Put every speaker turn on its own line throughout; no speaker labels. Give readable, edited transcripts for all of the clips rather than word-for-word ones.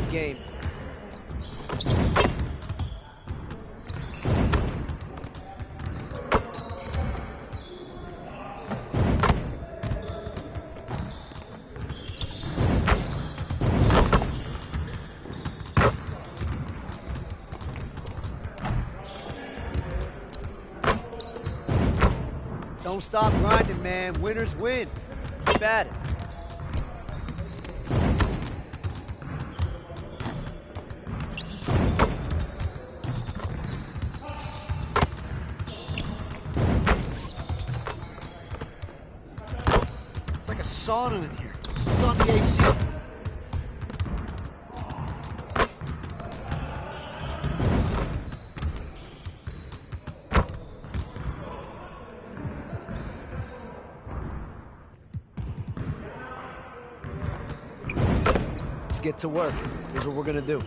game. Don't stop grinding, man. Winners win. Keep at it. It's like a sauna in here. Who's on the AC? Let's get to work. Here's what we're gonna do.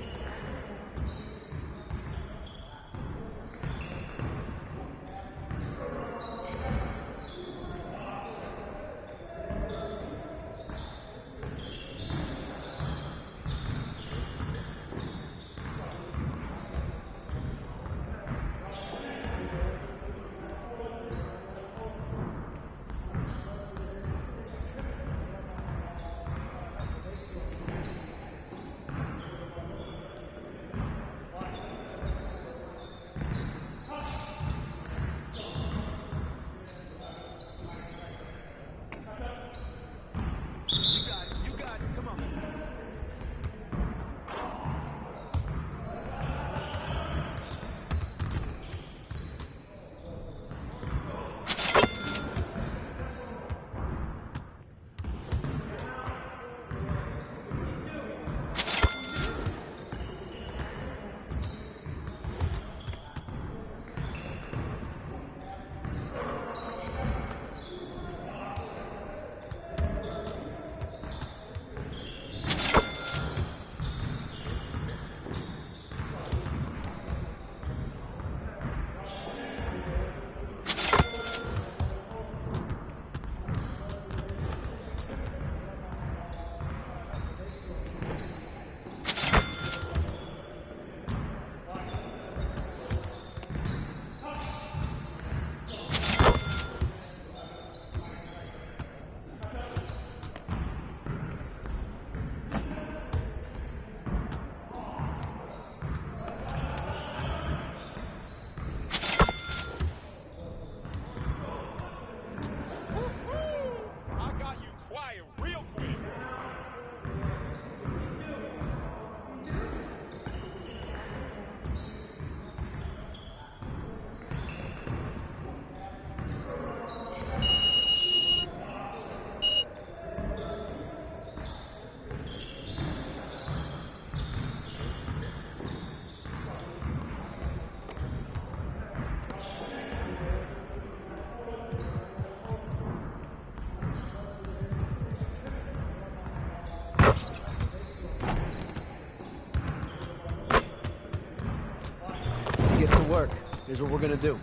Get to work. Here's what we're gonna do.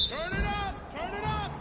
Turn it up! Turn it up!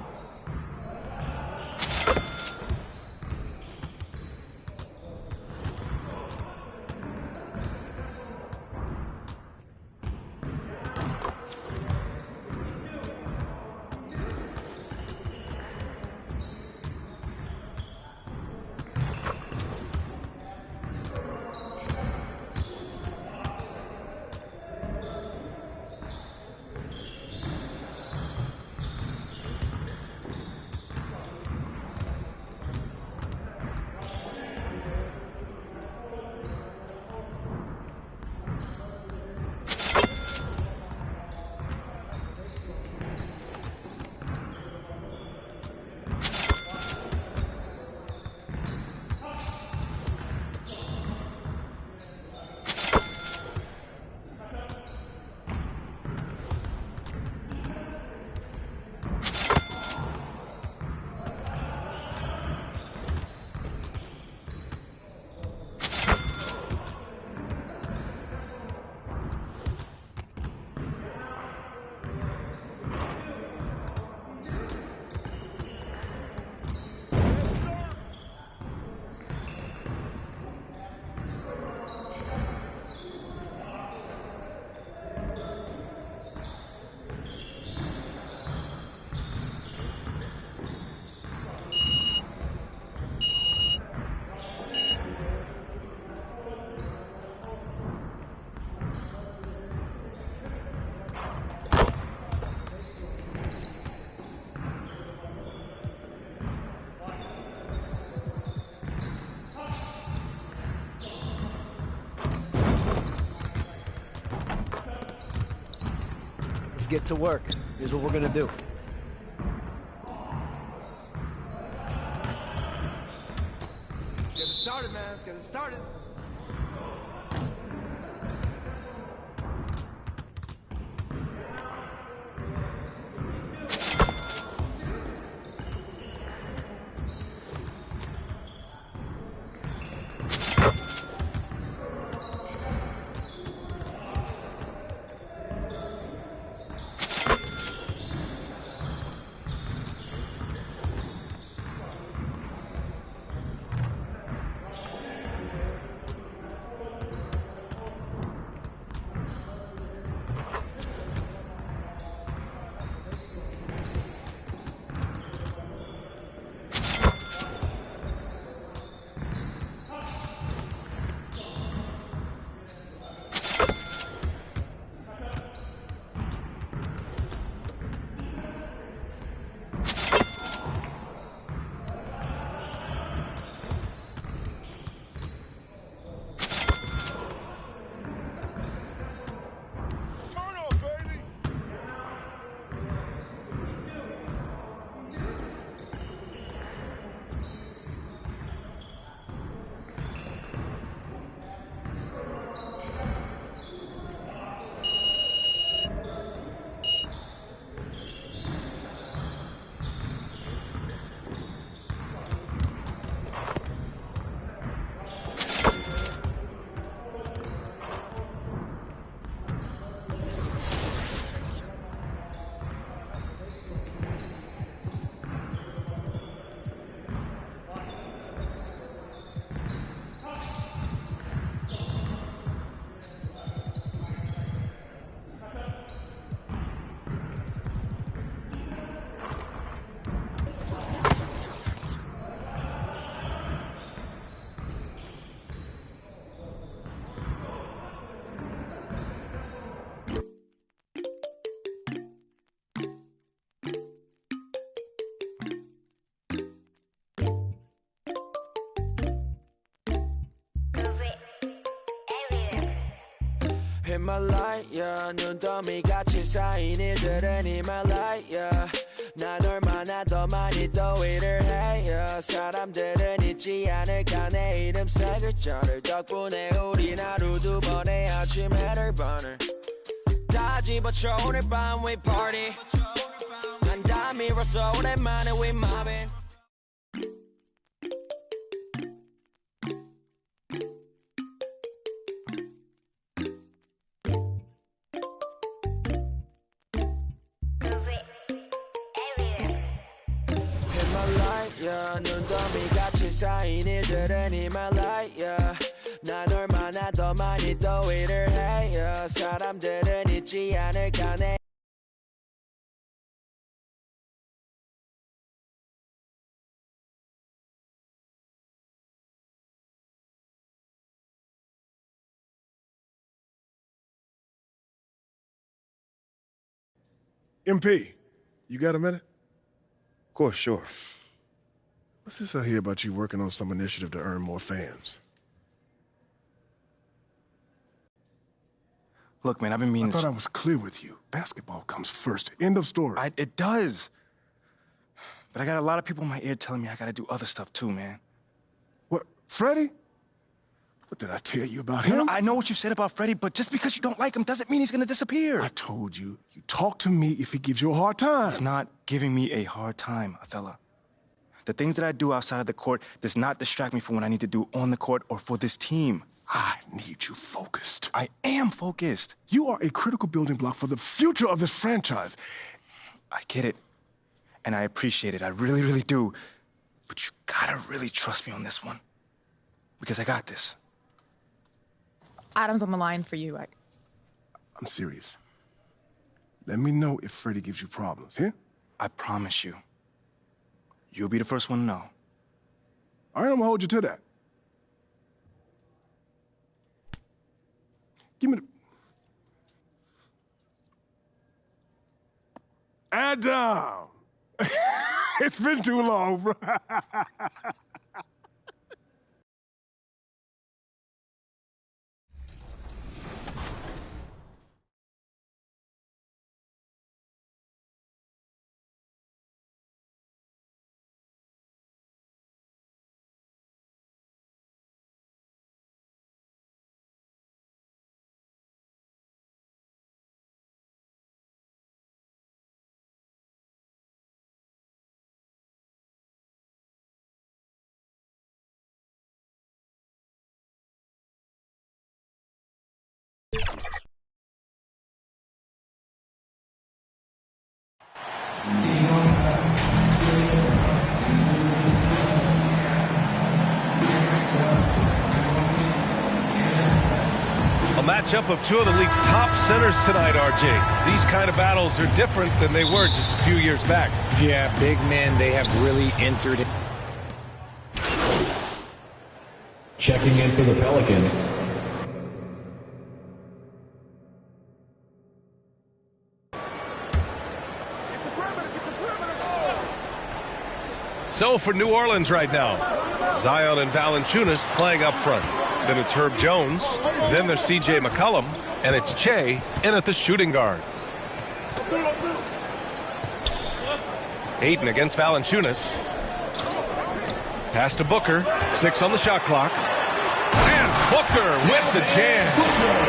get to work. Here's what we're gonna do.
Get it started, man. Let's get it started.
히말라야 눈더미 같이 쌓인 일들은 히말라야 난 얼마나 더 많이 더위를 해요 사람들은 잊지 않을까 내 이름 세 글자를 덕분에 우린 하루 두 번의 아침 해를 버늘 다 집어쳐 오늘 밤 we party 난 다 밀었어 오랜만에 we mobbing 히말라야 눈더미 같이 쌓인 일들은 히말라야 난 얼마나 더 많이 더위를 해요 사람들은 잊지 않을까 내
MP, you got a minute?
Of course, sure.
What's this I hear about you working on some initiative to earn more fans?
Look, man, I've been meaning
I thought I was clear with you. Basketball comes first. End of story.
It does. But I got a lot of people in my ear telling me I gotta do other stuff too, man.
What, Freddie? What did I tell you about him?
No, I know what you said about Freddie, but just because you don't like him doesn't mean he's gonna disappear.
I told you, you talk to me if he gives you a hard time.
He's not giving me a hard time, Othello. The things that I do outside of the court does not distract me from what I need to do on the court or for this team.
I need you focused.
I am focused.
You are a critical building block for the future of this franchise.
I get it. And I appreciate it. I really, really do. But you gotta really trust me on this one. Because I got this.
Adam's on the line for you.
I'm serious. Let me know if Freddie gives you problems, here?
I promise you. You'll be the first one to know.
All right, I'm gonna hold you to that. Give me the... Adam! It's been too long, bro.
A matchup of two of the league's top centers tonight, RJ. These kind of battles are different than they were just a few years back.
Yeah, big men, they have really entered it.
Checking in for the Pelicans.
So for New Orleans right now, Zion and Valanciunas playing up front. Then it's Herb Jones. Then there's C.J. McCollum. And it's Che in at the shooting guard. Ayton against Valanciunas. Pass to Booker. 6 on the shot clock. And Booker with the jam.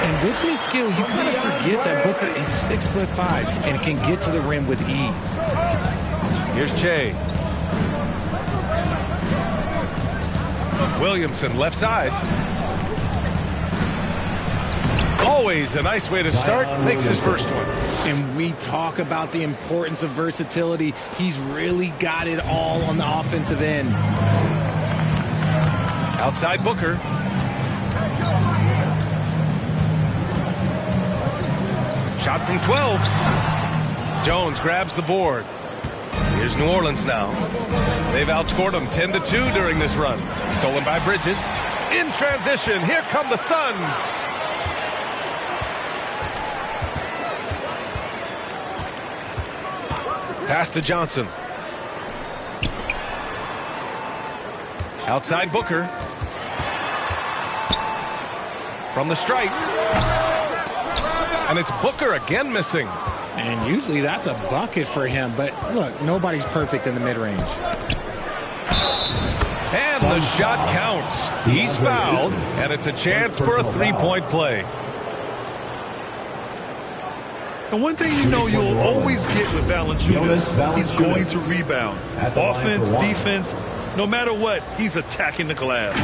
And with his skill, you kind of forget that Booker is 6'5" and can get to the rim with ease.
Here's Che. Williamson left side. Always a nice way to start. Makes his first one.
And we talk about the importance of versatility. He's really got it all on the offensive end.
Outside Booker. Shot from 12. Jones grabs the board. Here's New Orleans now. They've outscored them 10-2 during this run. Stolen by Bridges. In transition, here come the Suns. Pass to Johnson. Outside Booker. From the stripe. And it's Booker again missing.
And usually that's a bucket for him. But look, nobody's perfect in the mid-range.
And the shot counts. He's fouled, and it's a chance for a three-point play.
And one thing you know you'll always get with Valanciunas, he's going to rebound. Offense, defense, no matter what, he's attacking the glass.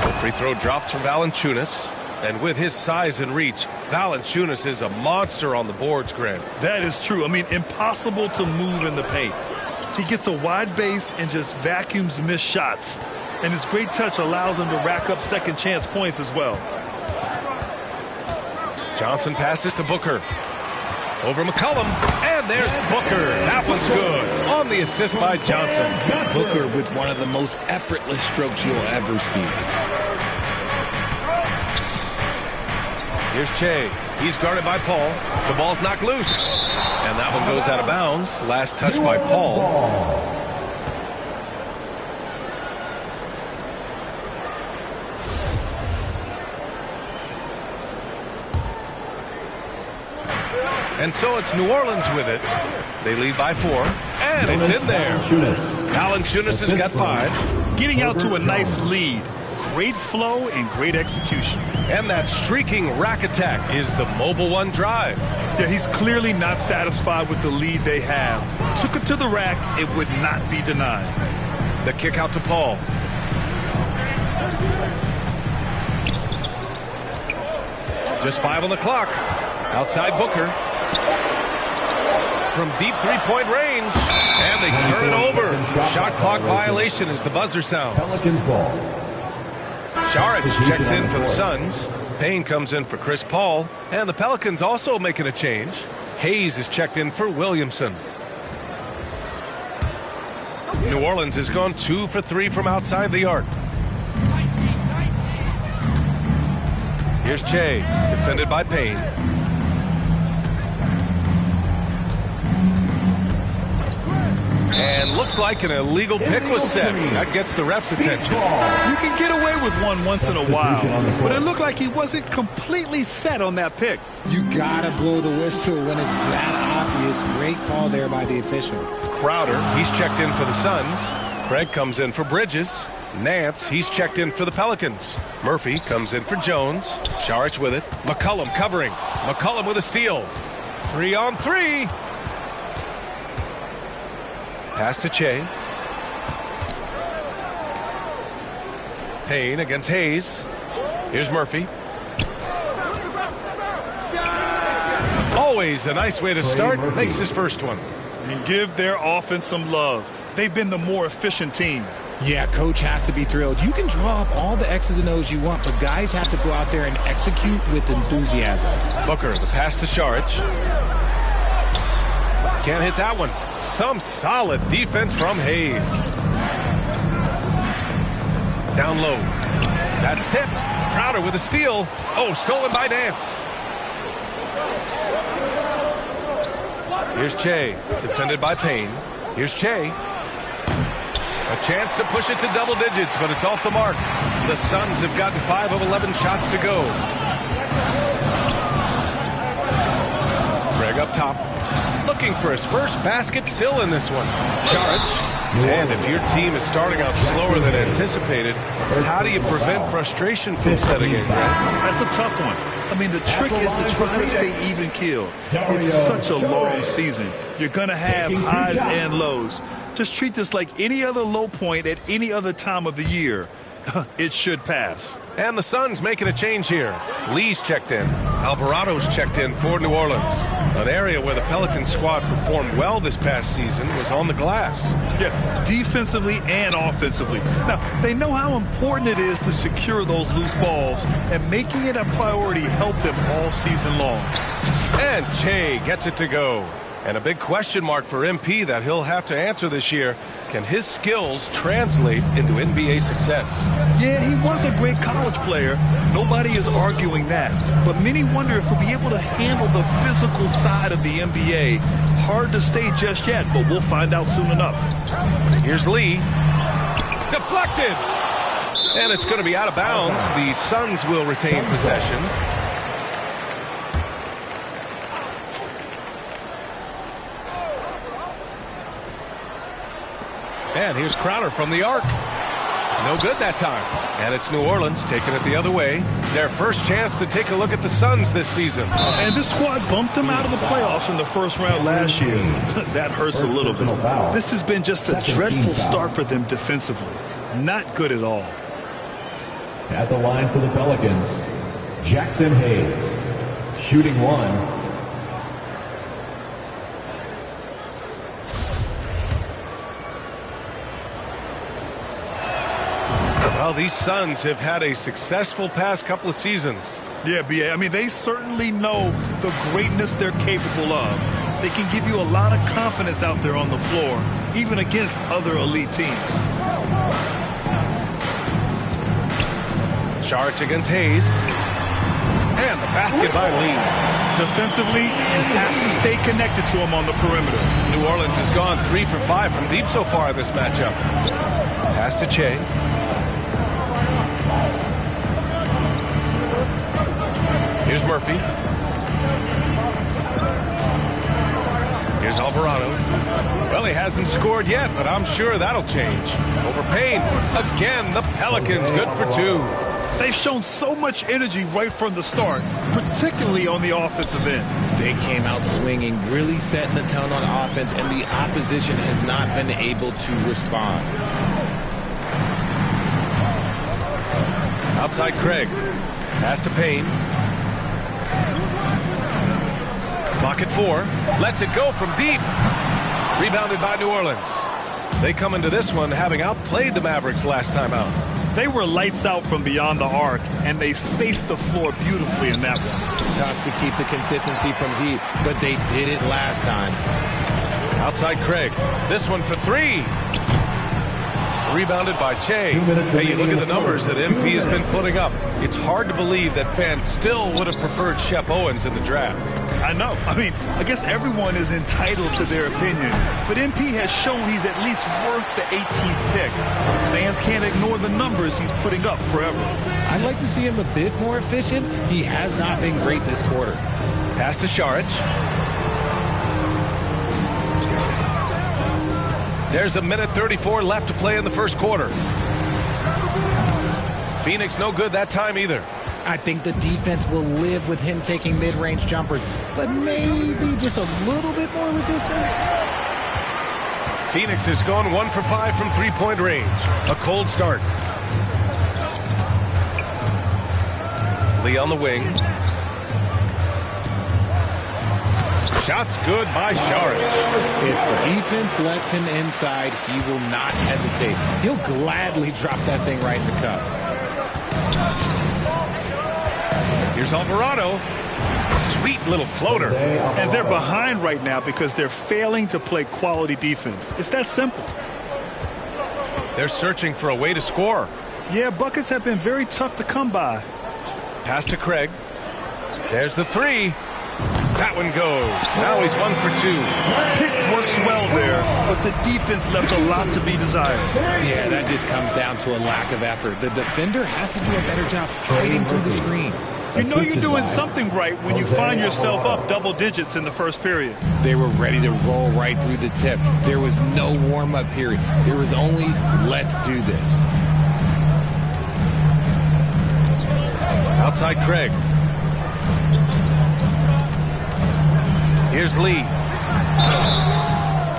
The free throw drops from Valanciunas. And with his size and reach, Valanciunas is a monster on the boards, Grant.
That is true. I mean, impossible to move in the paint. He gets a wide base and just vacuums missed shots. And his great touch allows him to rack up second chance points as well.
Johnson passes to Booker. Over McCollum. And there's Booker. That one's good. On the assist by Johnson.
Booker with one of the most effortless strokes you'll ever see.
Here's Che. He's guarded by Paul. The ball's knocked loose. And that one goes out of bounds. Last touch by Paul. And so it's New Orleans with it. They lead by 4. And it's in there. Valanciunas has got 5.
Getting out to a nice lead. Great flow and great execution.
And that streaking rack attack is the Mobile One drive.
Yeah, he's clearly not satisfied with the lead they have. Took it to the rack. It would not be denied.
The kick out to Paul. Just 5 on the clock. Outside Booker. From deep three-point range. And they turn it over. Shot clock violation as the buzzer sounds.
Pelicans ball.
Saric checks in for the Suns. Payne comes in for Chris Paul. And the Pelicans also making a change. Hayes is checked in for Williamson. New Orleans has gone 2 for 3 from outside the arc. Here's Che, defended by Payne. And looks like an illegal pick was set. That gets the ref's attention.
You can get away with one once in a while, but it looked like he wasn't completely set on that pick.
You gotta blow the whistle when it's that obvious. Great call there by the official.
Crowder, he's checked in for the Suns. Craig comes in for Bridges. Nance, he's checked in for the Pelicans. Murphy comes in for Jones. Saric with it. McCollum covering. McCollum with a steal. 3 on 3. Pass to Che. Payne against Hayes. Here's Murphy. Always a nice way to start. Makes his first one.
And give their offense some love. They've been the more efficient team.
Yeah, coach has to be thrilled. You can draw up all the X's and O's you want, but guys have to go out there and execute with enthusiasm.
Booker, the pass to Saric. Can't hit that one. Some solid defense from Hayes. Down low. That's tipped. Crowder with a steal. Oh, stolen by Nance. Here's Che, defended by Payne. Here's Che. A chance to push it to double digits, but it's off the mark. The Suns have gotten 5 of 11 shots to go. Greg up top, looking for his first basket, still in this one. Saric. And if your team is starting out slower than anticipated, how do you prevent frustration from setting in, Greg?
That's a tough one. I mean, the trick is to try to stay even keeled. It's such a long season. You're going to have highs and lows. Just treat this like any other low point at any other time of the year. It should pass.
And the Suns making a change here. Lee's checked in. Alvarado's checked in for New Orleans. An area where the Pelicans squad performed well this past season was on the glass.
Yeah, defensively and offensively. Now, they know how important it is to secure those loose balls, and making it a priority helped them all season long.
And Che gets it to go. And a big question mark for MP that he'll have to answer this year. Can his skills translate into NBA success?
Yeah, he was a great college player. Nobody is arguing that. But many wonder if he'll be able to handle the physical side of the NBA. Hard to say just yet, but we'll find out soon enough.
Here's Lee. Deflected! And it's going to be out of bounds. The Suns will retain possession. And here's Crowder from the arc. No good that time. And it's New Orleans taking it the other way. Their first chance to take a look at the Suns this season.
And this squad bumped them out of the playoffs in the first round last year. That hurts a little bit. This has been just a dreadful start for them defensively. Not good at all.
At the line for the Pelicans, Jackson Hayes. Shooting one.
Well, these Suns have had a successful past couple of seasons.
Yeah, B.A. I mean, they certainly know the greatness they're capable of. They can give you a lot of confidence out there on the floor, even against other elite teams.
Saric against Hayes. And the basket by Lee.
Defensively, you have to stay connected to him on the perimeter.
New Orleans has gone 3 for 5 from deep so far in this matchup. Pass to Che. Here's Murphy. Here's Alvarado. Well, he hasn't scored yet, but I'm sure that'll change. Over Payne. Again, the Pelicans good for 2.
They've shown so much energy right from the start, particularly on the offensive end.
They came out swinging, really setting the tone on offense, and the opposition has not been able to respond.
Outside Craig. Pass to Payne. Clock at 4. Lets it go from deep. Rebounded by New Orleans. They come into this one having outplayed the Mavericks last time out.
They were lights out from beyond the arc, and they spaced the floor beautifully in that one.
Tough to keep the consistency from deep, but they did it last time.
Outside Craig. This one for 3. Rebounded by Che. Hey, you look at the numbers that MP has been putting up. It's hard to believe that fans still would have preferred Shep Owens in the draft.
I know. I mean, I guess everyone is entitled to their opinion. But MP has shown he's at least worth the 18th pick. Fans can't ignore the numbers he's putting up forever.
I'd like to see him a bit more efficient. He has not been great this quarter.
Pass to Saric. There's a minute 34 left to play in the first quarter. Phoenix no good that time either.
I think the defense will live with him taking mid-range jumpers, but maybe just a little bit more resistance.
Phoenix has gone 1 for 5 from three-point range. A cold start. Lee on the wing. Shot's good by Sharp.
If the defense lets him inside, he will not hesitate. He'll gladly drop that thing right in the cup.
Here's Alvarado. Sweet little floater.
And they're behind right now because they're failing to play quality defense. It's that simple.
They're searching for a way to score.
Yeah, buckets have been very tough to come by.
Pass to Craig. There's the three. That one goes. Now he's 1 for 2.
Pick works well there, but the defense left a lot to be desired.
Yeah, that just comes down to a lack of effort. The defender has to do a better job fighting through the screen.
You know you're doing something right when you find yourself up double digits in the first period.
They were ready to roll right through the tip. There was no warm-up period. There was only, let's do this.
Outside Craig. Here's Lee.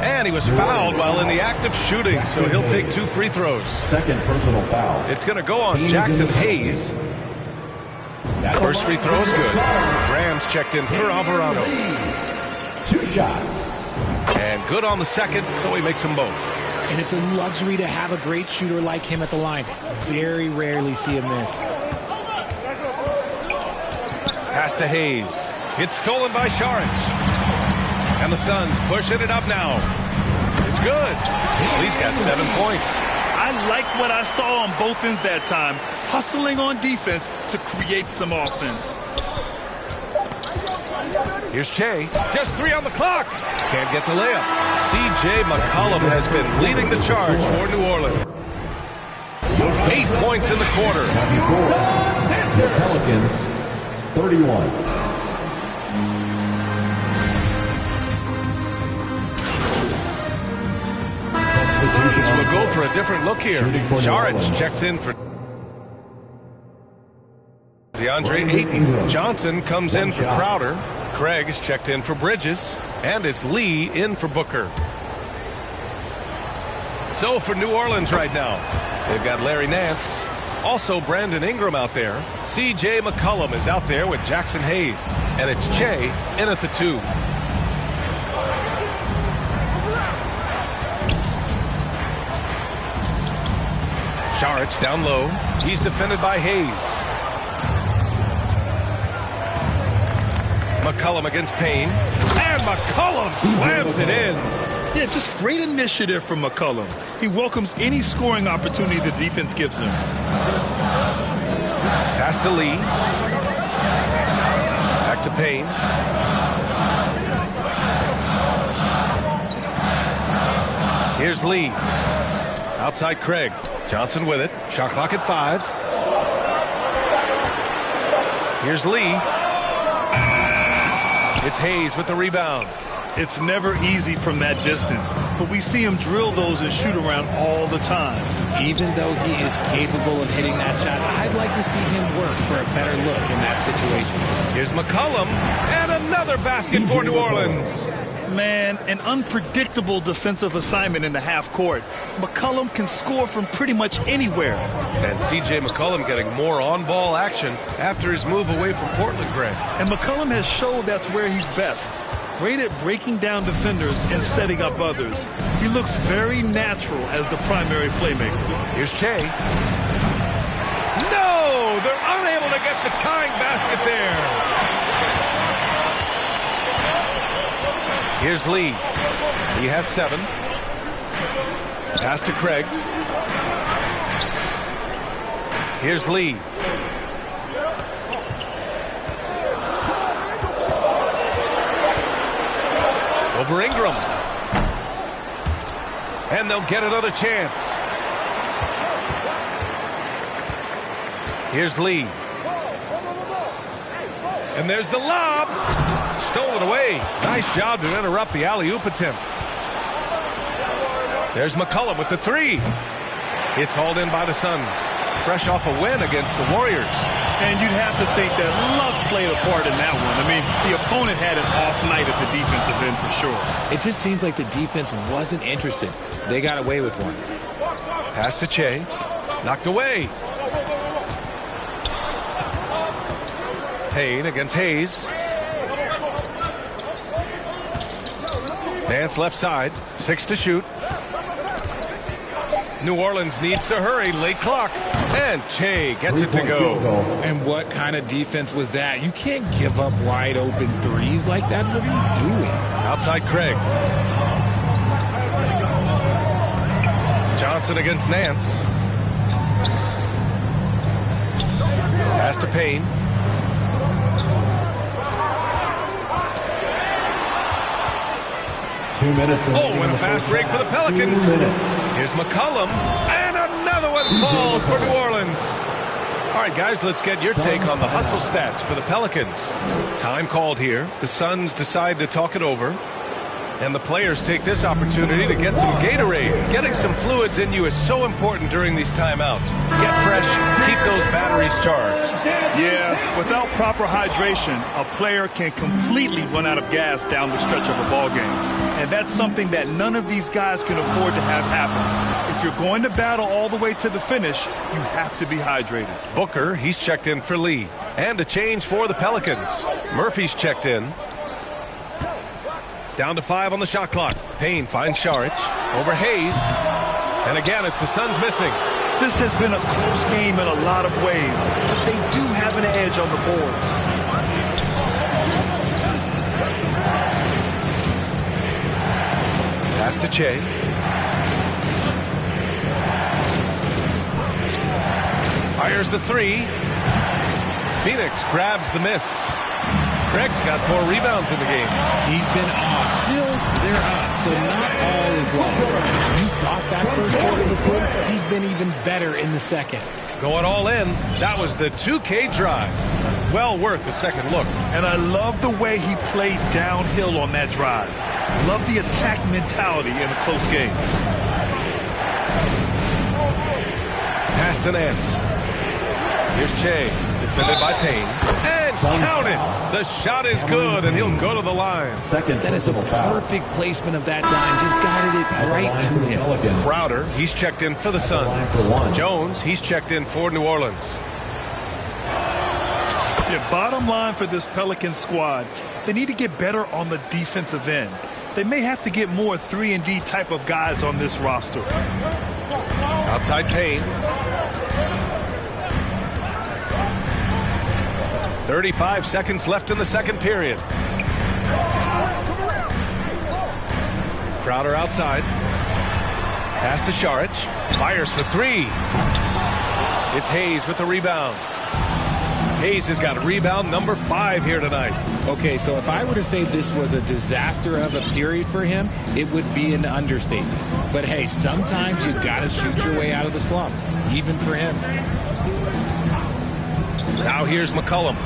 And he was fouled while in the act of shooting, so he'll take 2 free throws.
Second personal foul.
It's going to go on Jackson Hayes. First free throw is good. Rams checked in for Alvarado.
2 shots.
And good on the second, so he makes them both.
And it's a luxury to have a great shooter like him at the line. Very rarely see a miss.
Pass to Hayes. It's stolen by Sharich. And the Suns pushing it up now. It's good. Lee's got 7 points.
I like what I saw on both ends that time. Hustling on defense to create some offense.
Here's Che. Just 3 on the clock. Can't get the layup. C.J. McCollum has been leading the charge for New Orleans. 8 points in the quarter.
The Pelicans, 31.
We'll go for a different look here. Sharich checks in for DeAndre Ayton. Johnson comes in for Crowder. Craig is checked in for Bridges. And it's Lee in for Booker. So for New Orleans right now, they've got Larry Nance. Also Brandon Ingram out there. C.J. McCollum is out there with Jackson Hayes. And it's Che in at the 2. Sharich down low. He's defended by Hayes. McCollum against Payne. And McCollum slams it in.
Yeah, just great initiative from McCollum. He welcomes any scoring opportunity the defense gives him.
Pass to Lee. Back to Payne. Here's Lee. Outside Craig. Johnson with it. Shot clock at 5. Here's Lee. It's Hayes with the rebound.
It's never easy from that distance, but we see him drill those and shoot around all the time.
Even though he is capable of hitting that shot, I'd like to see him work for a better look in that situation.
Here's McCollum, and another basket for New Orleans.
Man, an unpredictable defensive assignment in the half court. McCollum can score from pretty much anywhere.
And C.J. McCollum getting more on-ball action after his move away from Portland, Greg.
And McCollum has showed that's where he's best. Great at breaking down defenders and setting up others. He looks very natural as the primary playmaker.
Here's Che. No! They're unable to get the tying basket there. Here's Lee. He has 7. Pass to Craig. Here's Lee. Over Ingram. And they'll get another chance. Here's Lee. And there's the lob. Stolen away. Nice job to interrupt the alley-oop attempt. There's McCollum with the 3. It's hauled in by the Suns. Fresh off a win against the Warriors.
And you'd have to think that luck played a part in that one. I mean, the opponent had an off night at the defensive end for sure.
It just seems like the defense wasn't interested. They got away with one.
Pass to Che. Knocked away. Payne against Hayes. Nance left side. 6 to shoot. New Orleans needs to hurry. Late clock. And Che gets it to go.
And what kind of defense was that? You can't give up wide open threes like that. What are you doing?
Outside Craig. Johnson against Nance. Pass to Payne. Oh, and a fast break for the Pelicans. Here's McCollum. And another one falls for New Orleans. All right, guys, let's get your take on the hustle stats for the Pelicans. Time called here. The Suns decide to talk it over. And the players take this opportunity to get some Gatorade. Getting some fluids in you is so important during these timeouts. Get fresh, keep those batteries charged.
Yeah, without proper hydration, a player can completely run out of gas down the stretch of a ball game. And that's something that none of these guys can afford to have happen. If you're going to battle all the way to the finish, you have to be hydrated.
Booker, he's checked in for Lee. And a change for the Pelicans. Murphy's checked in. Down to 5 on the shot clock. Payne finds Saric over Hayes. And again, it's the Suns missing.
This has been a close game in a lot of ways, but they do have an edge on the boards.
Pass to Che. Fires the 3. Phoenix grabs the miss. Craig's got 4 rebounds in the game.
He's been off. Still, they're up, so not all is lost. You thought that first quarter was good? He's been even better in the second.
Going all in, that was the 2K drive. Well worth a second look.
And I love the way he played downhill on that drive. Love the attack mentality in a close game.
Pass to Nance. Here's Che, defended by Payne. And count it! The shot is good, and he'll go to the line.
That is a perfect placement of that dime. Just guided it right to him.
Crowder, he's checked in for the Suns. Jones, he's checked in for New Orleans.
Yeah, bottom line for this Pelican squad, they need to get better on the defensive end. They may have to get more 3-and-D type of guys on this roster.
Outside Payne. 35 seconds left in the second period. Crowder outside. Pass to Saric. Fires for 3. It's Hayes with the rebound. Hayes has got rebound number 5 here tonight.
Okay, so if I were to say this was a disaster of a period for him, it would be an understatement. But hey, sometimes you got to shoot your way out of the slump, even for him.
Now here's McCollum.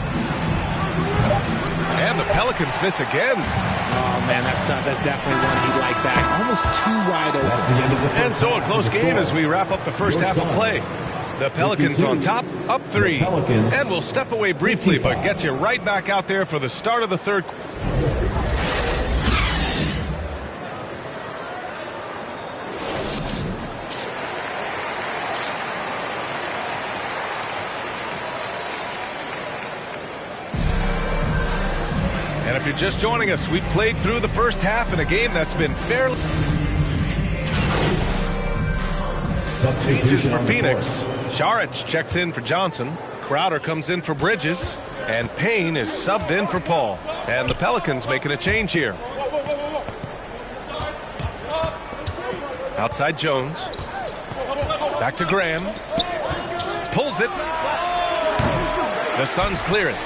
And the Pelicans miss again.
Oh, man, that's tough. That's definitely one he'd like back. Almost too wide open.
And so a close game as we wrap up the first half of play. The Pelicans on top, up 3. And we'll step away briefly, but get you right back out there for the start of the third. And if you're just joining us, we played through the first half in a game that's been fairly... Changes for Phoenix. Saric checks in for Johnson. Crowder comes in for Bridges. And Payne is subbed in for Paul. And the Pelicans making a change here. Outside Jones. Back to Graham. Pulls it. The Suns clear it.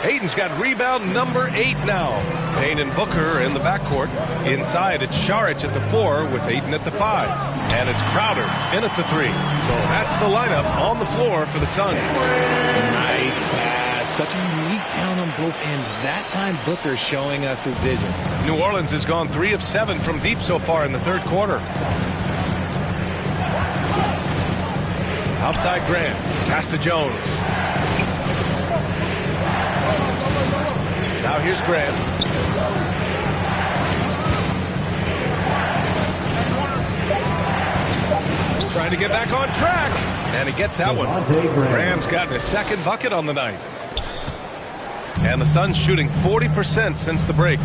Hayden's got rebound number 8 now. Payne and Booker in the backcourt. Inside, it's Saric at the 4 with Hayden at the 5. And it's Crowder in at the 3. So that's the lineup on the floor for the Suns.
Nice pass. Such a unique talent on both ends. That time, Booker showing us his vision.
New Orleans has gone 3 of 7 from deep so far in the third quarter. Outside Grant. Pass to Jones. Now here's Grant. Trying to get back on track. And he gets that one. Graham's gotten his second bucket on the night. And the Suns shooting 40% since the break.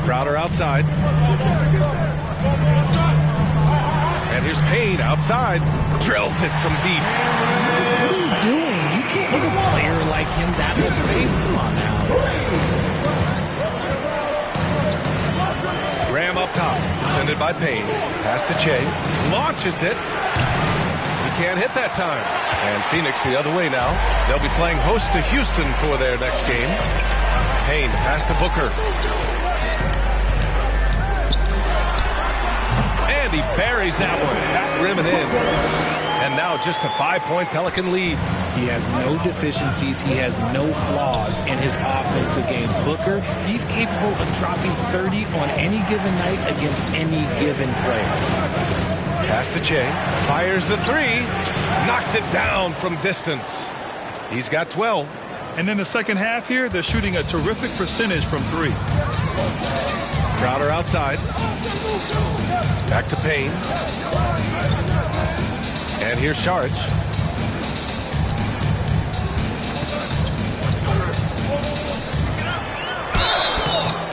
Crowder outside. And here's Payne outside. Drills it from deep.
What are you doing? You can't give a player like him that much space. Come on now.
Graham up top. Defended by Payne. Pass to Che. Launches it. He can't hit that time. And Phoenix the other way now. They'll be playing host to Houston for their next game. Payne, pass to Booker. And he buries that one. Back rim and in. And now just a 5-point Pelican lead.
He has no deficiencies. He has no flaws in his offensive game. Booker, he's capable of dropping 30 on any given night against any given player.
Pass to Che. Fires the three. Knocks it down from distance. He's got 12.
And in the second half here, they're shooting a terrific percentage from three.
Crowder outside. Back to Payne. And here's Saric.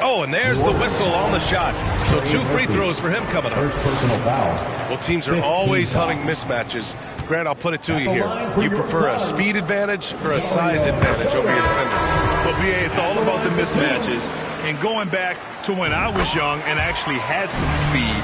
Oh, and there's the whistle on the shot. So 2 free throws for him coming up.
First personal foul.
Well, teams are always hunting mismatches. Grant, I'll put it to you here. You prefer a speed advantage or a size advantage over your defender?
Well, BA, it's all about the mismatches. And going back to when I was young and actually had some speed,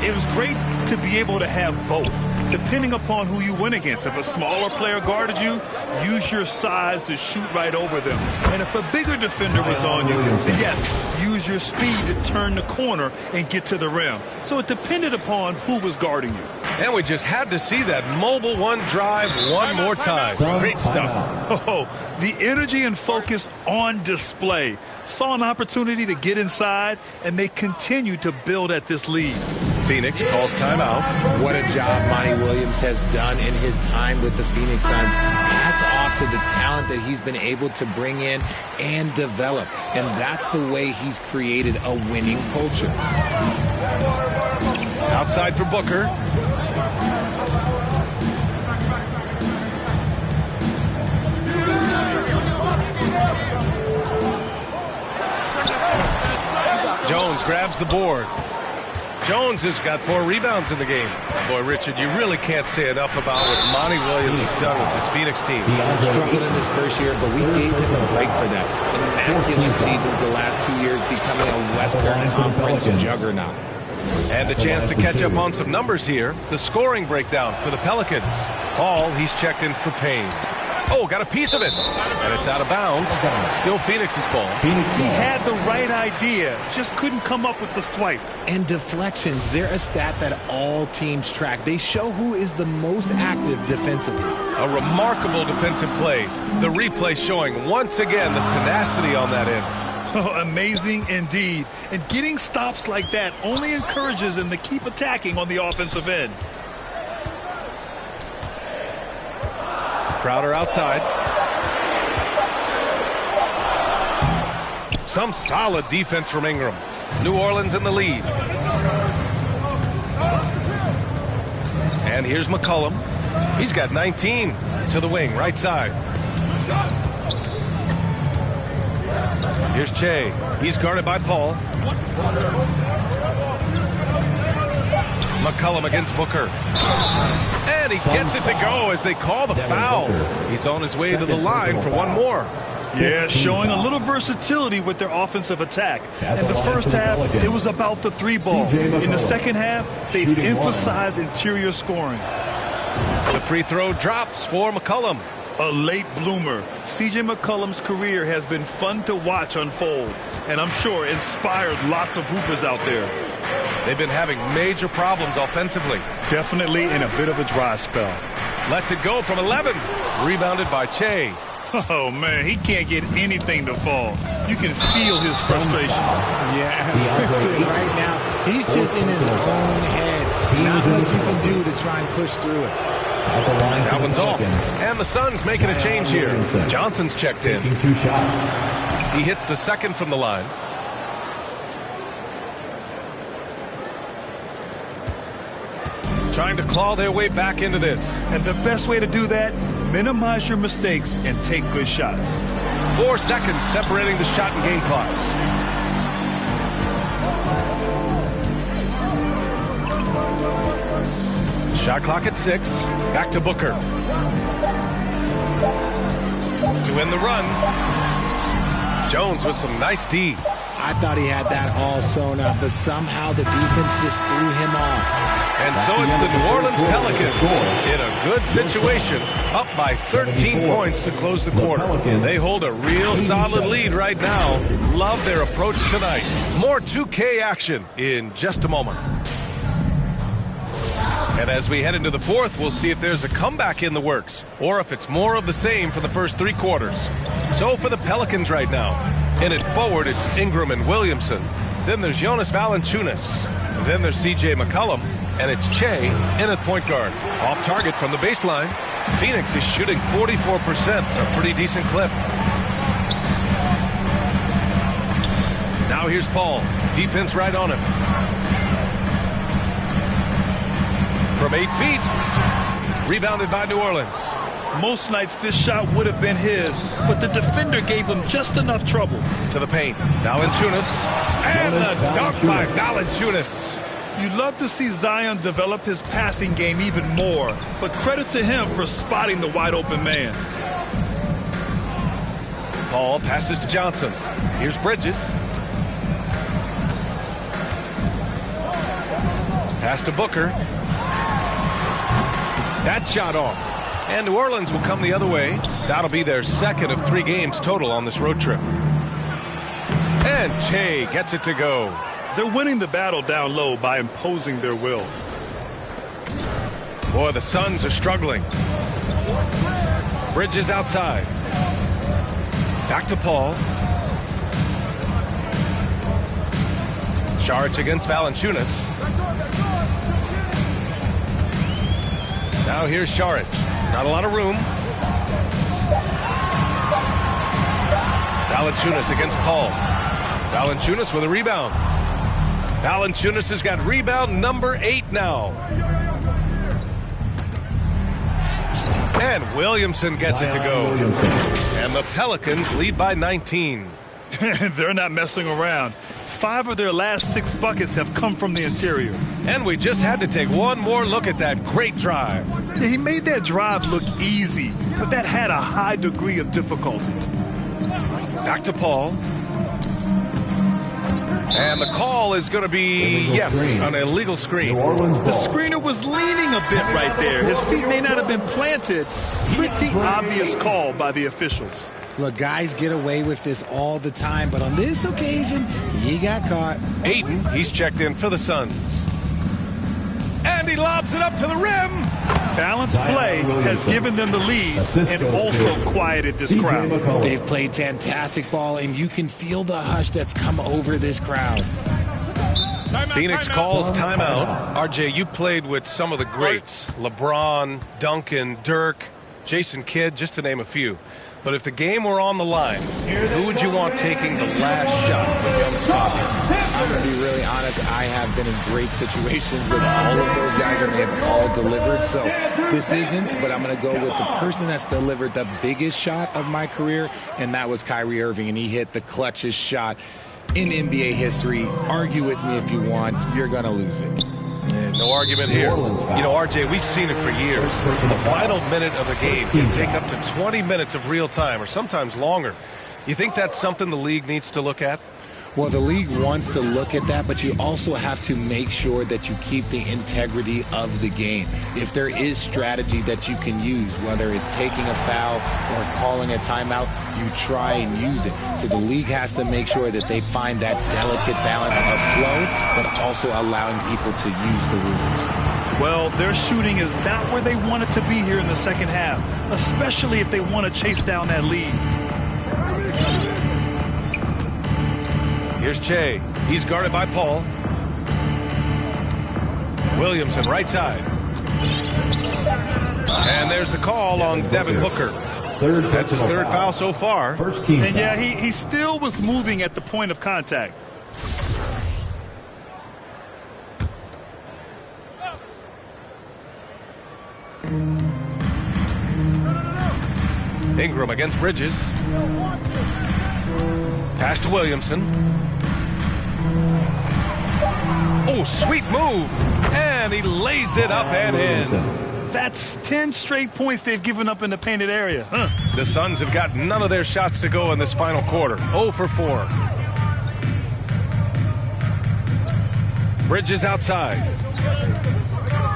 it was great to be able to have both, depending upon who you went against. If a smaller player guarded you, use your size to shoot right over them. And if a bigger defender was on you, then yes, use your speed to turn the corner and get to the rim. So it depended upon who was guarding you.
And we just had to see that mobile one drive one more time. Great stuff.
Oh, the energy and focus on display. Saw an opportunity to get inside, and they continue to build at this lead.
Phoenix calls timeout.
What a job Monty Williams has done in his time with the Phoenix Suns. Hats off to the talent that he's been able to bring in and develop. And that's the way he's created a winning culture.
Outside for Booker. Jones grabs the board. Jones has got 4 rebounds in the game. Boy, Richard, you really can't say enough about what Monty Williams has done with this Phoenix team.
Struggled in his first year, but we gave him a break for that. Immaculate seasons the last 2 years, becoming a Western Conference juggernaut.
And a chance to catch up on some numbers here. The scoring breakdown for the Pelicans. Paul, he's checked in for Payne. Oh, got a piece of it. And it's out of bounds. Still Phoenix's ball.
He had the right idea, just couldn't come up with the swipe.
And deflections, they're a stat that all teams track. They show who is the most active defensively.
A remarkable defensive play. The replay showing once again the tenacity on that end.
Oh, amazing indeed. And getting stops like that only encourages them to keep attacking on the offensive end.
Crowder outside. Some solid defense from Ingram. New Orleans in the lead. And here's McCollum. He's got 19 to the wing, right side. Here's Che. He's guarded by Paul. McCollum against Booker. And he gets it to go as they call the foul. He's on his way to the line for one more.
Yeah, showing a little versatility with their offensive attack. In the first half, it was about the 3 ball. In the second half, they've emphasized interior scoring.
The free throw drops for McCollum.
A late bloomer. C.J. McCollum's career has been fun to watch unfold, and I'm sure inspired lots of hoopers out there.
They've been having major problems offensively.
Definitely in a bit of a dry spell.
Lets it go from 11. Rebounded by Che.
Oh, man, he can't get anything to fall. You can feel his frustration.
Yeah, right now, he's just in his own head. Not much you can do to try and push through it.
That one's off. And the Suns making a change here. Johnson's checked in.
Taking 2 shots.
He hits the second from the line. Trying to claw their way back into this.
And the best way to do that, minimize your mistakes and take good shots.
4 seconds separating the shot and game clocks. Shot clock at 6. Back to Booker. To end the run. Jones with some nice D.
I thought he had that all sewn up, but somehow the defense just threw him off.
And so it's the New Orleans Pelicans in a good situation, up by 13 points to close the quarter. They hold a real solid lead right now. Love their approach tonight. More 2K action in just a moment. And as we head into the fourth, we'll see if there's a comeback in the works or if it's more of the same for the first 3 quarters. So for the Pelicans right now, in it forward, it's Ingram and Williamson. Then there's Jonas Valanciunas. Then there's C.J. McCollum. And it's Che in at point guard. Off target from the baseline. Phoenix is shooting 44%, a pretty decent clip. Now here's Paul. Defense right on him. From 8 feet. Rebounded by New Orleans.
Most nights this shot would have been his, but the defender gave him just enough trouble.
To the paint. Valanciunas. And the dunk by Valanciunas.
You'd love to see Zion develop his passing game even more, but credit to him for spotting the wide open man.
Paul passes to Johnson. Here's Bridges. Pass to Booker. That shot off. And New Orleans will come the other way. That'll be their second of 3 games total on this road trip. And Che gets it to go.
They're winning the battle down low by imposing their will.
Boy, the Suns are struggling. Bridges outside. Back to Paul. Saric against Valanciunas. Now here's Saric. Not a lot of room. Valanciunas against Paul. Valanciunas with a rebound. Valanciunas has got rebound number 8 now. And Williamson gets it to go. And the Pelicans lead by 19.
They're not messing around. 5 of their last 6 buckets have come from the interior.
And we just had to take one more look at that great drive.
Yeah, he made that drive look easy, but that had a high degree of difficulty.
Back to Paul. And the call is going to be, yes, an illegal screen.
The screener was leaning a bit right there. His feet may not have been planted. Pretty obvious call by the officials.
Look, guys get away with this all the time, but on this occasion, he got caught.
Ayton, he's checked in for the Suns. And he lobs it up to the rim.
Balanced play has given them the lead and also quieted this crowd.
They've played fantastic ball, and you can feel the hush that's come over this crowd.
Phoenix calls timeout. RJ, you played with some of the greats. LeBron, Duncan, Dirk, Jason Kidd, just to name a few. But if the game were on the line, who would you want taking the last shot with young Scott?
I'm going to be really honest. I have been in great situations with all of those guys, and they have all delivered. So this isn't, but I'm going to go with the person that's delivered the biggest shot of my career, and that was Kyrie Irving, and he hit the clutchest shot in NBA history. Argue with me if you want. You're going to lose it.
Yeah, no argument here. You know, RJ, we've seen it for years. The final minute of a game can take up to 20 minutes of real time, or sometimes longer. You think that's something the league needs to look at?
Well, the league wants to look at that, but you also have to make sure that you keep the integrity of the game. If there is strategy that you can use, whether it's taking a foul or calling a timeout, you try and use it. So the league has to make sure that they find that delicate balance of flow, but also allowing people to use the rules.
Well, their shooting is not where they want it to be here in the second half, especially if they want to chase down that lead.
Here's Che. He's guarded by Paul. Williamson, right side. And there's the call on Devin Booker. That's his 3rd foul so far.
And yeah, he still was moving at the point of contact.
Ingram against Bridges. Pass to Williamson. Oh, sweet move. And he lays it up and in.
That's 10 straight points they've given up in the painted area.
The Suns have got none of their shots to go in this final quarter. 0 for 4. Bridges outside.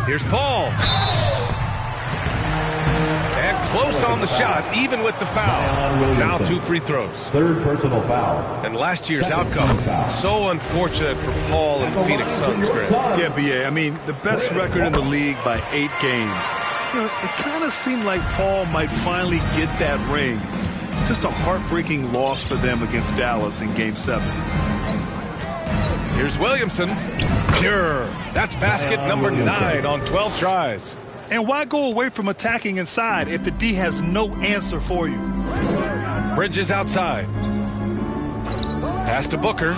Here's Paul. And close on the shot, even with the foul. Now 2 free throws.
Third personal foul.
And last year's outcome, so unfortunate for Paul and the Phoenix Suns, Greg.
Yeah, B.A., I mean, the best record in the league by 8 games. You know, it kind of seemed like Paul might finally get that ring. Just a heartbreaking loss for them against Dallas in Game 7.
Here's Williamson. Pure. That's basket number 9 on 12 tries.
And why go away from attacking inside if the D has no answer for you?
Bridges outside. Pass to Booker.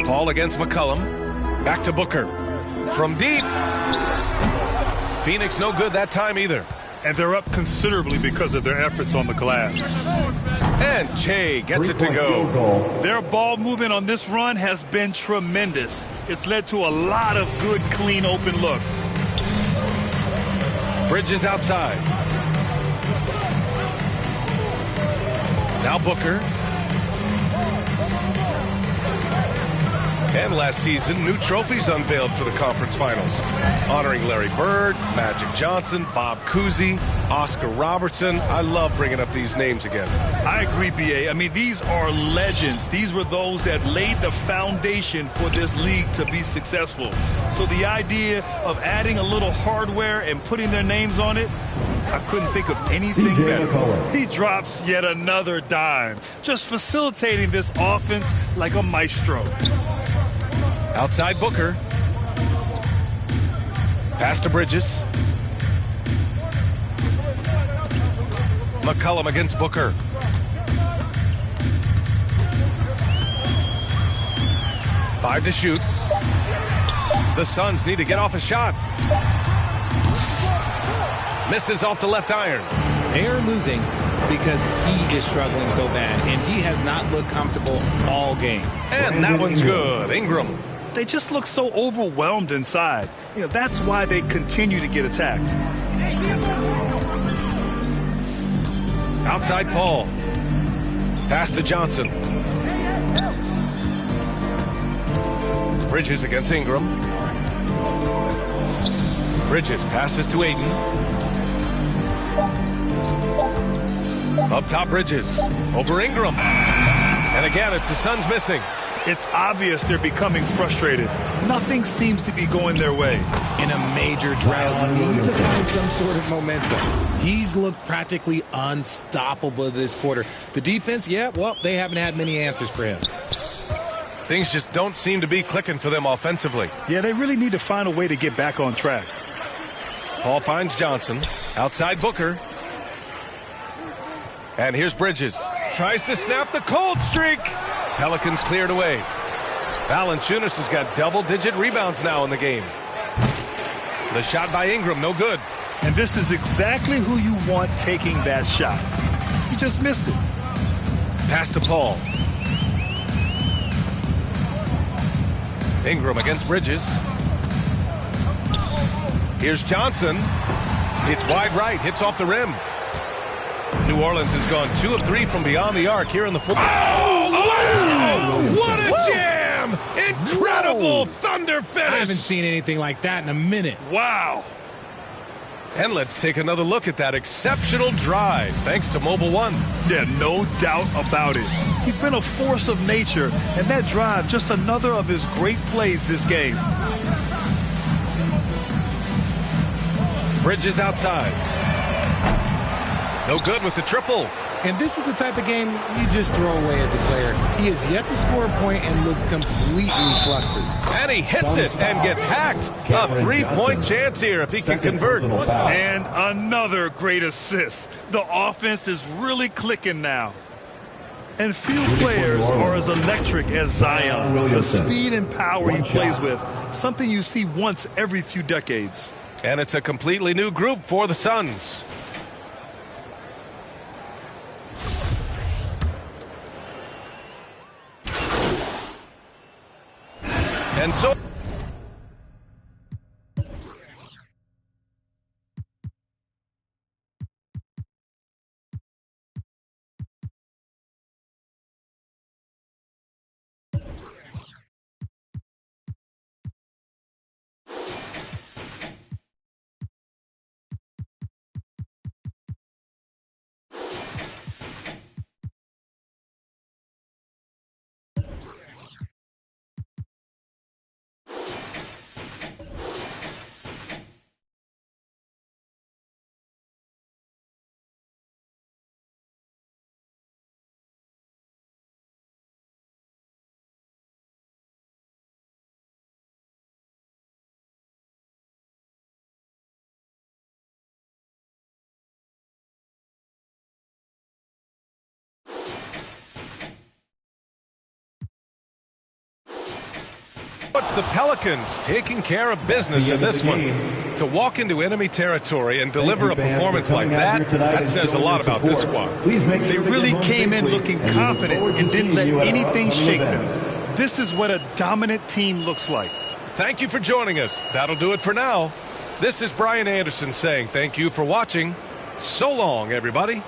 Paul against McCollum. Back to Booker. From deep. Phoenix no good that time either.
And they're up considerably because of their efforts on the glass.
And Che gets it to go.
Their ball movement on this run has been tremendous. It's led to a lot of good, clean, open looks.
Bridges outside. Now Booker. And last season, new trophies unveiled for the conference finals, honoring Larry Bird, Magic Johnson, Bob Cousy, Oscar Robertson. I love bringing up these names again.
I agree, B.A. I mean, these are legends. These were those that laid the foundation for this league to be successful. So the idea of adding a little hardware and putting their names on it, I couldn't think of anything better. He drops yet another dime, just facilitating this offense like a maestro.
Outside Booker. Pass to Bridges. McCollum against Booker. Five to shoot. The Suns need to get off a shot. Misses off the left iron.
They are losing because he is struggling so bad, and he has not looked comfortable all game.
And that one's good. Ingram.
They just look so overwhelmed inside. You know, that's why they continue to get attacked.
Outside Paul. Pass to Johnson. Bridges against Ingram. Bridges passes to Ayton. Up top Bridges. Over Ingram. And again, it's the Suns missing.
It's obvious they're becoming frustrated. Nothing seems to be going their way.
In a major drought, you need to find some sort of momentum. He's looked practically unstoppable this quarter. The defense, yeah, well, they haven't had many answers for him.
Things just don't seem to be clicking for them offensively.
Yeah, they really need to find a way to get back on track.
Paul finds Johnson. Outside Booker. And here's Bridges. Tries to snap the cold streak. Pelicans cleared away. Valanciunas has got double-digit rebounds now in the game. The shot by Ingram, no good.
And this is exactly who you want taking that shot. He just missed it.
Pass to Paul. Ingram against Bridges. Here's Johnson. It's wide right, hits off the rim. New Orleans has gone 2 of 3 from beyond the arc here in the fourth. Oh, what a jam! Incredible thunder finish.
I haven't seen anything like that in a minute.
Wow.
And let's take another look at that exceptional drive, thanks to Mobile One.
Yeah, no doubt about it. He's been a force of nature, and that drive, just another of his great plays this game.
Bridges outside. No good with the triple.
And this is the type of game you just throw away as a player. He has yet to score a point and looks completely flustered.
And he hits it and gets hacked. A 3-point chance here if he can convert.
And another great assist. The offense is really clicking now. And few players are as electric as Zion. The speed and power he plays with, something you see once every few decades.
And it's a completely new group for the Suns. And so... It's the Pelicans taking care of business in this one. To walk into enemy territory and deliver a performance like that says a lot about this squad.
They really came in looking confident and didn't let anything shake them. This is what a dominant team looks like.
Thank you for joining us. That'll do it for now. This is Brian Anderson saying thank you for watching. So long, everybody.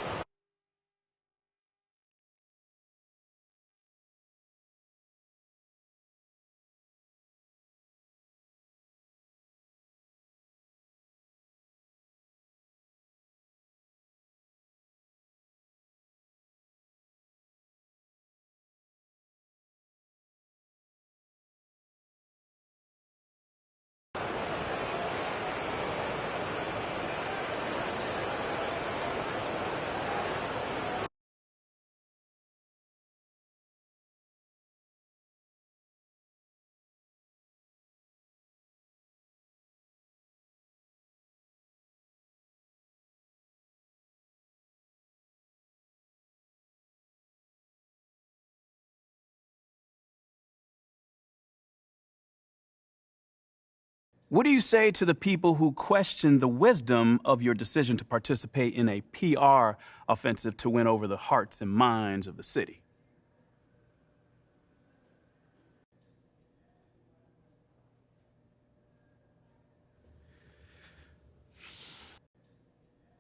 What do you say to the people who question the wisdom of your decision to participate in a PR offensive to win over the hearts and minds of the city?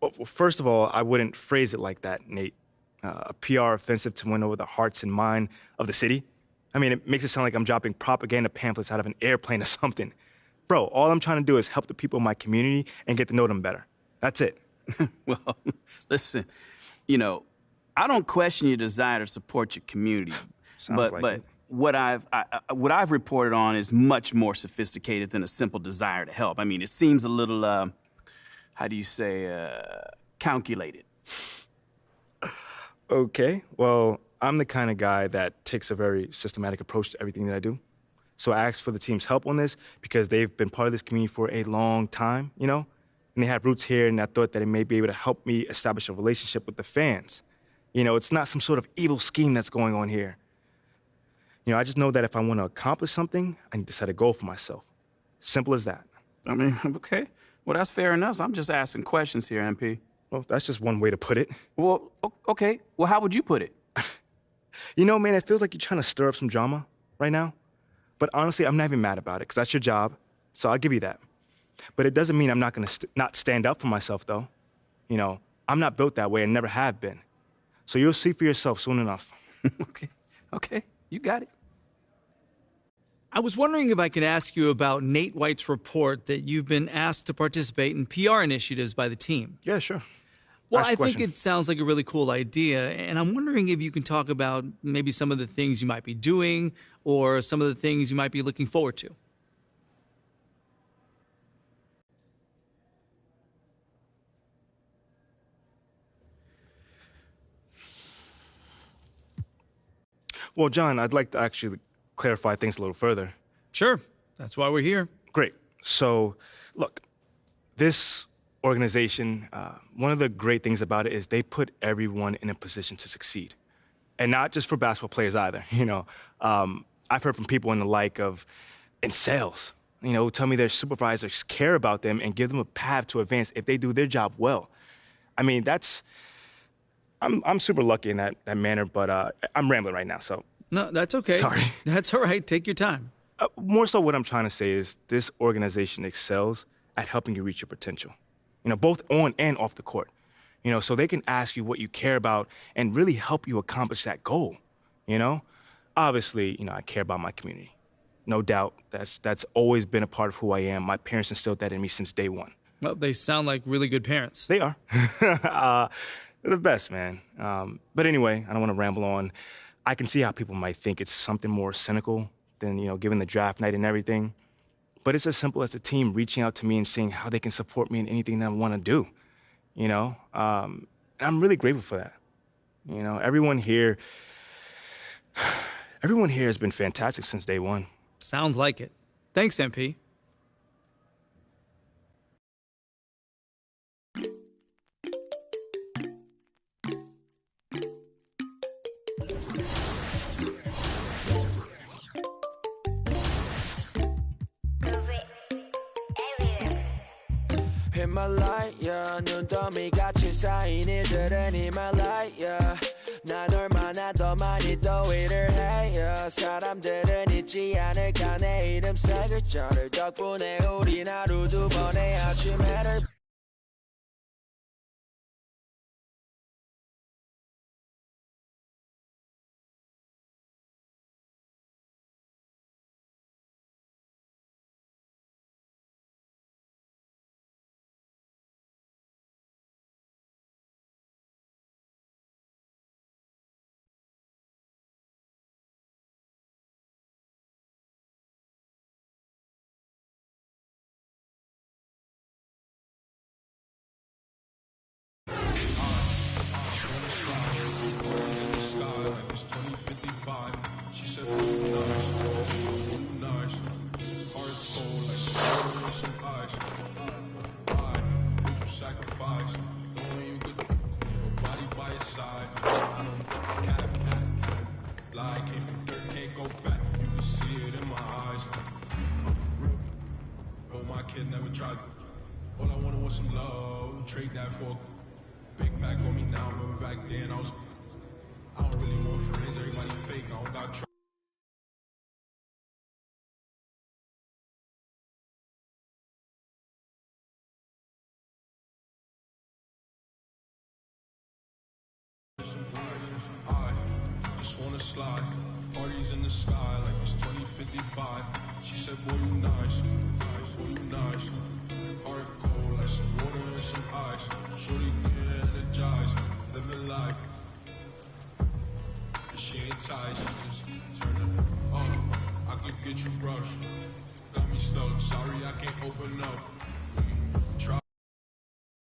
Well, first of all, I wouldn't phrase it like that, Nate. A PR offensive to win over the hearts and mind of the city? I mean, it makes it sound like I'm dropping propaganda pamphlets out of an airplane or something. Bro, all I'm trying to do is help the people in my community and get to know them better. That's it.
Well, listen, you know, I don't question your desire to support your community. but what I've reported on is much more sophisticated than a simple desire to help. I mean, it seems a little, how do you say, calculated.
Okay, well, I'm the kind of guy that takes a very systematic approach to everything that I do. So I asked for the team's help on this because they've been part of this community for a long time, you know? And they have roots here, and I thought that it may be able to help me establish a relationship with the fans. You know, it's not some sort of evil scheme that's going on here. You know, I just know that if I want to accomplish something, I need to set a goal for myself. Simple as that.
I mean, okay. Well, that's fair enough. I'm just asking questions here, MP.
Well, that's just one way to put it.
Well, okay. Well, how would you put it?
You know, man, it feels like you're trying to stir up some drama right now. But honestly, I'm not even mad about it, because that's your job, so I'll give you that. But it doesn't mean I'm not going to not stand up for myself, though. You know, I'm not built that way and never have been. So you'll see for yourself soon enough.
Okay, you got it.
I was wondering if I could ask you about Nate White's report that you've been asked to participate in PR initiatives by the team.
Yeah, sure.
Well, I think it sounds like a really cool idea, and I'm wondering if you can talk about maybe some of the things you might be doing or some of the things you might be looking forward to.
Well, John, I'd like to actually clarify things a little further.
Sure. That's why we're here.
Great. So, look, this organization, one of the great things about it is they put everyone in a position to succeed. And not just for basketball players either, you know. I've heard from people in the like of, in sales, tell me their supervisors care about them and give them a path to advance if they do their job well. I mean, I'm super lucky in that manner, but I'm rambling right now, so.
No, that's okay.
Sorry.
That's all right. Take your time.
More so what I'm trying to say is this organization excels at helping you reach your potential, both on and off the court. So they can ask you what you care about and really help you accomplish that goal, Obviously, I care about my community. No doubt. That's always been a part of who I am. My parents instilled that in me since day one.
Well, they sound like really good parents.
They are. They're the best, man. But anyway, I don't want to ramble on. I can see how people might think it's something more cynical than, given the draft night and everything. But it's as simple as the team reaching out to me and seeing how they can support me in anything that I want to do, And I'm really grateful for that. Everyone here has been fantastic since day one.
Sounds like it. Thanks, MP.
히말라야 눈더미 같이 쌓인 일들은 히말라야 난 얼마나 더 많이 더 일을 해야 사람들은 잊지 않을까 내 이름 세 글자를 덕분에 우린 하루 두 번의 아침에를
It's 2055. She said, "Oh, you nice, oh, you nice." Heart cold like some with some ice. Why would you sacrifice? Knowing you could, nobody by your side. I don't cap, lie, came from dirt, can't go back. You can see it in my eyes. Real. Oh, my kid never tried. All I wanted was some love. Trade that for a big pack on me now. Remember back then I don't really want friends, everybody fake, I don't got trust. I just wanna slide, parties in the sky like it's 2055. She said, boy, you nice, boy, you nice. Heart cold like some water and some ice. Shorty get energized, living life. She ain't tight, she just turn it off. I could get you brushed. Got me stuck, sorry I can't open up.